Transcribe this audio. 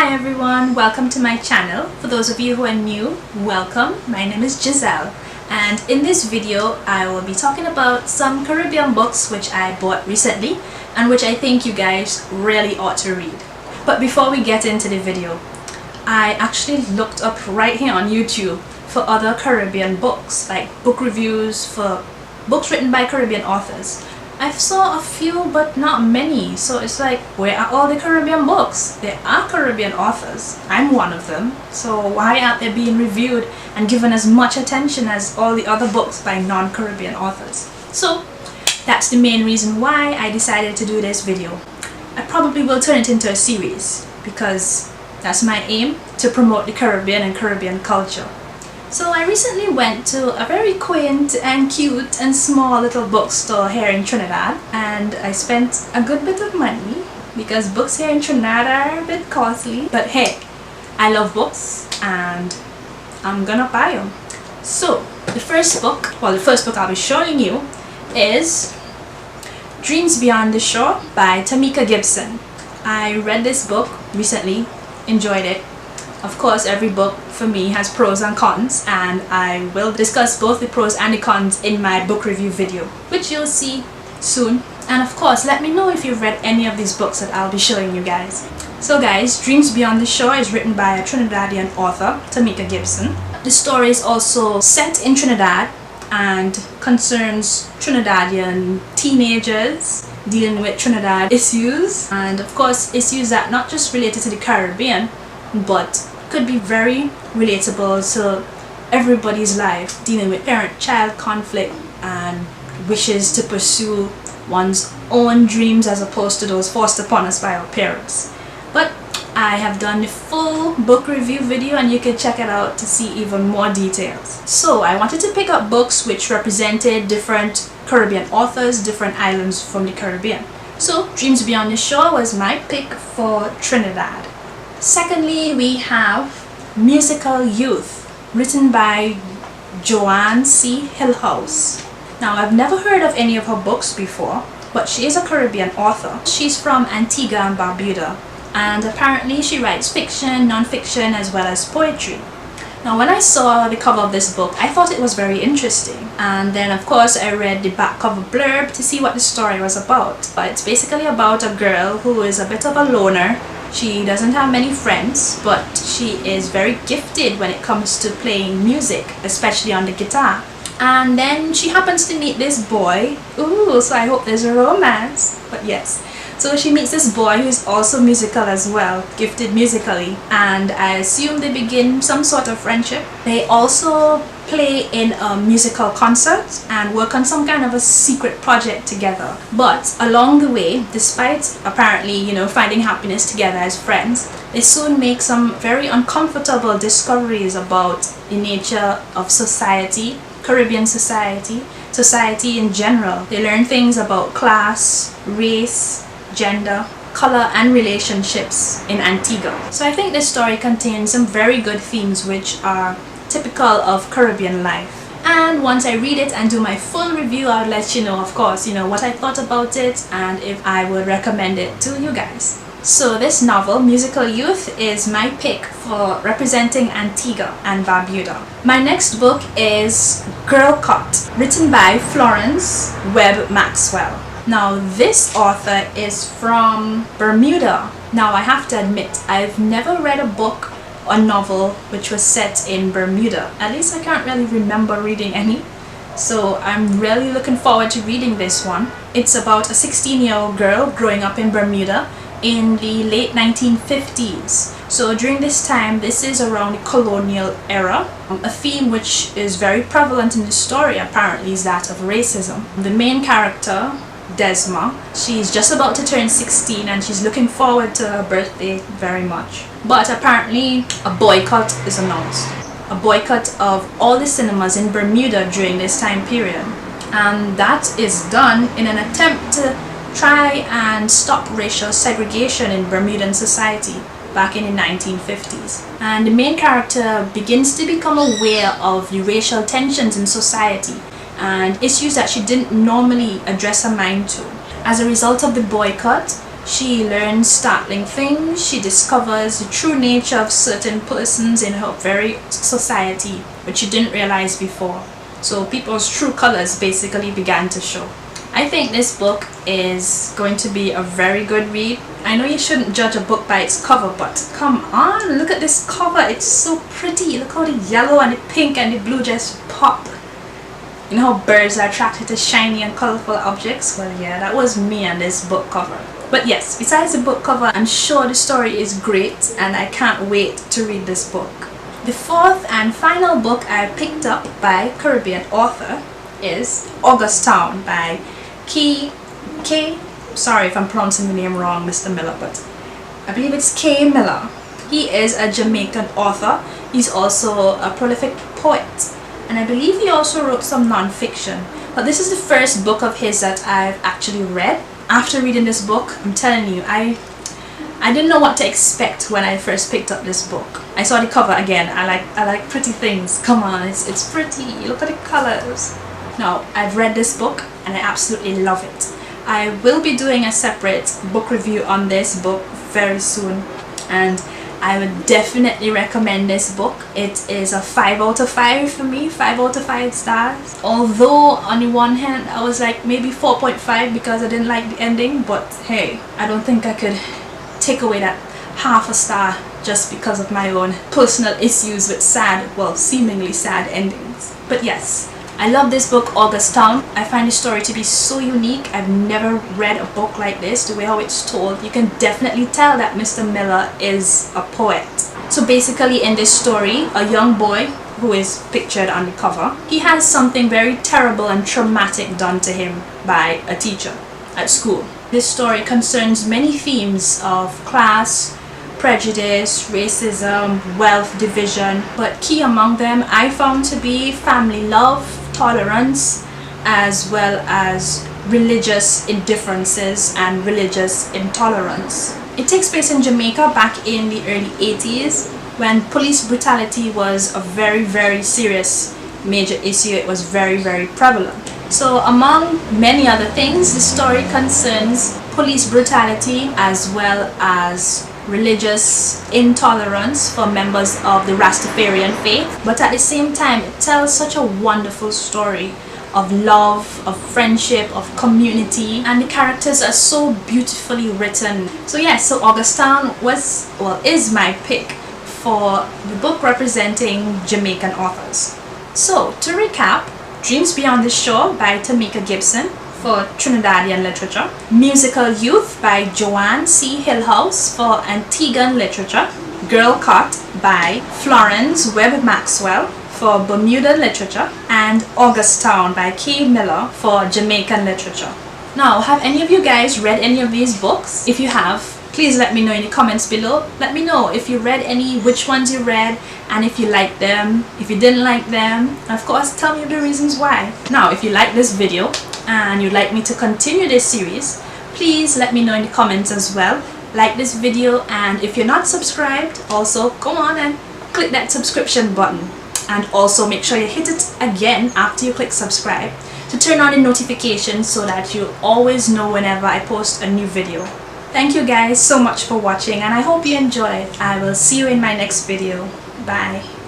Hi everyone, welcome to my channel. For those of you who are new, welcome. My name is Giselle, and in this video I will be talking about some Caribbean books which I bought recently and which I think you guys really ought to read. But before we get into the video, I actually looked up right here on YouTube for other Caribbean books, like book reviews for books written by Caribbean authors. I saw a few but not many, so it's like, where are all the Caribbean books? There are Caribbean authors, I'm one of them, so why aren't they being reviewed and given as much attention as all the other books by non-Caribbean authors? So that's the main reason why I decided to do this video. I probably will turn it into a series because that's my aim, to promote the Caribbean and Caribbean culture. So I recently went to a very quaint and cute and small little bookstore here in Trinidad, and I spent a good bit of money because books here in Trinidad are a bit costly, but hey, I love books and I'm gonna buy them. So the first book I'll be showing you is Dreams Beyond the Shore by Tamika Gibson. I read this book recently, enjoyed it. Of course, every book for me has pros and cons, and I will discuss both the pros and the cons in my book review video, which you'll see soon. And of course, let me know if you've read any of these books that I'll be showing you guys. So guys, Dreams Beyond the Shore is written by a Trinidadian author, Tamika Gibson. The story is also set in Trinidad and concerns Trinidadian teenagers dealing with Trinidad issues, and of course issues that not just related to the Caribbean but could be very relatable to everybody's life, dealing with parent-child conflict and wishes to pursue one's own dreams as opposed to those forced upon us by our parents. But I have done the full book review video and you can check it out to see even more details. So I wanted to pick up books which represented different Caribbean authors, different islands from the Caribbean. So Dreams Beyond the Shore was my pick for Trinidad. Secondly, we have Musical Youth, written by Joanne Hillhouse. Now, I've never heard of any of her books before, but she is a Caribbean author. She's from Antigua and Barbuda, and apparently she writes fiction, non-fiction, as well as poetry. Now, when I saw the cover of this book, I thought it was very interesting, and then of course I read the back cover blurb to see what the story was about. But it's basically about a girl who is a bit of a loner. She doesn't have many friends, but she is very gifted when it comes to playing music, especially on the guitar. And then she happens to meet this boy. Ooh, so I hope there's a romance. But yes. So she meets this boy who's also musical as well, gifted musically, and I assume they begin some sort of friendship. They also play in a musical concert and work on some kind of a secret project together. But along the way, despite apparently, finding happiness together as friends, they soon make some very uncomfortable discoveries about the nature of society, Caribbean society in general. They learn things about class, race, gender, color, and relationships in Antigua. So I think this story contains some very good themes which are typical of Caribbean life. And once I read it and do my full review, I'll let you know, of course, what I thought about it and if I would recommend it to you guys. So this novel, Musical Youth, is my pick for representing Antigua and Barbuda. My next book is Girlcott, written by Florenz, Webbe, Maxwell. Now this author is from Bermuda. Now I have to admit, I've never read a book or novel which was set in Bermuda. At least I can't really remember reading any. So I'm really looking forward to reading this one. It's about a 16-year-old girl growing up in Bermuda in the late 1950s. So during this time, this is around the colonial era. A theme which is very prevalent in the story apparently is that of racism. The main character, Desma, she's just about to turn 16 and she's looking forward to her birthday very much. But apparently a boycott is announced. A boycott of all the cinemas in Bermuda during this time period. And that is done in an attempt to try and stop racial segregation in Bermudan society back in the 1950s. And the main character begins to become aware of the racial tensions in society and issues that she didn't normally address her mind to. As a result of the boycott, She learns startling things. She discovers the true nature of certain persons in her very society, which she didn't realize before. So people's true colors basically began to show. I think this book is going to be a very good read. I know you shouldn't judge a book by its cover, but come on, look at this cover. It's so pretty. Look how the yellow and the pink and the blue just pop. You know how birds are attracted to shiny and colorful objects? Well, yeah, that was me on this book cover. But yes, besides the book cover, I'm sure the story is great and I can't wait to read this book. The fourth and final book I picked up by Caribbean author is Augustown by Kei, sorry if I'm pronouncing the name wrong, Mr. Miller, but I believe it's Kei Miller. He is a Jamaican author. He's also a prolific poet, and I believe he also wrote some non-fiction. But this is the first book of his that I've actually read. After reading this book, I'm telling you, I didn't know what to expect when I first picked up this book. I saw the cover again. I like pretty things. Come on, it's pretty. Look at the colors. Now, I've read this book and I absolutely love it. I will be doing a separate book review on this book very soon, and I would definitely recommend this book. It is a 5 out of 5 for me, 5 out of 5 stars. Although on the one hand I was like maybe 4.5 because I didn't like the ending, but hey, I don't think I could take away that half a star just because of my own personal issues with sad, well, seemingly sad endings. But yes, I love this book, Augustown. I find the story to be so unique. I've never read a book like this, the way how it's told. You can definitely tell that Mr. Miller is a poet. So basically in this story, a young boy who is pictured on the cover, he has something very terrible and traumatic done to him by a teacher at school. This story concerns many themes of class, prejudice, racism, wealth division, but key among them I found to be family love, tolerance, as well as religious indifferences and religious intolerance. It takes place in Jamaica back in the early 80s when police brutality was a very serious major issue. It was very prevalent. So among many other things, the story concerns police brutality as well as religious intolerance for members of the Rastafarian faith, but at the same time it tells such a wonderful story of love, of friendship, of community, and the characters are so beautifully written. So yes, so Augustown is my pick for the book representing Jamaican authors. So to recap, Dreams Beyond the Shore by Tamika Gibson for Trinidadian literature, Musical Youth by Joanne C. Hillhouse for Antiguan literature, Girlcott by Florenz Webbe Maxwell for Bermudan literature, and Augustown by Kei Miller for Jamaican literature. Now, have any of you guys read any of these books? If you have, please let me know in the comments below. Let me know if you read any, which ones you read, and if you liked them, if you didn't like them, and of course tell me the reasons why. Now, if you like this video and you'd like me to continue this series, please let me know in the comments as well. Like this video, and if you're not subscribed, also go on and click that subscription button, and also make sure you hit it again after you click subscribe to turn on the notifications so that you always know whenever I post a new video. Thank you guys so much for watching, and I hope you enjoyed. I will see you in my next video. Bye.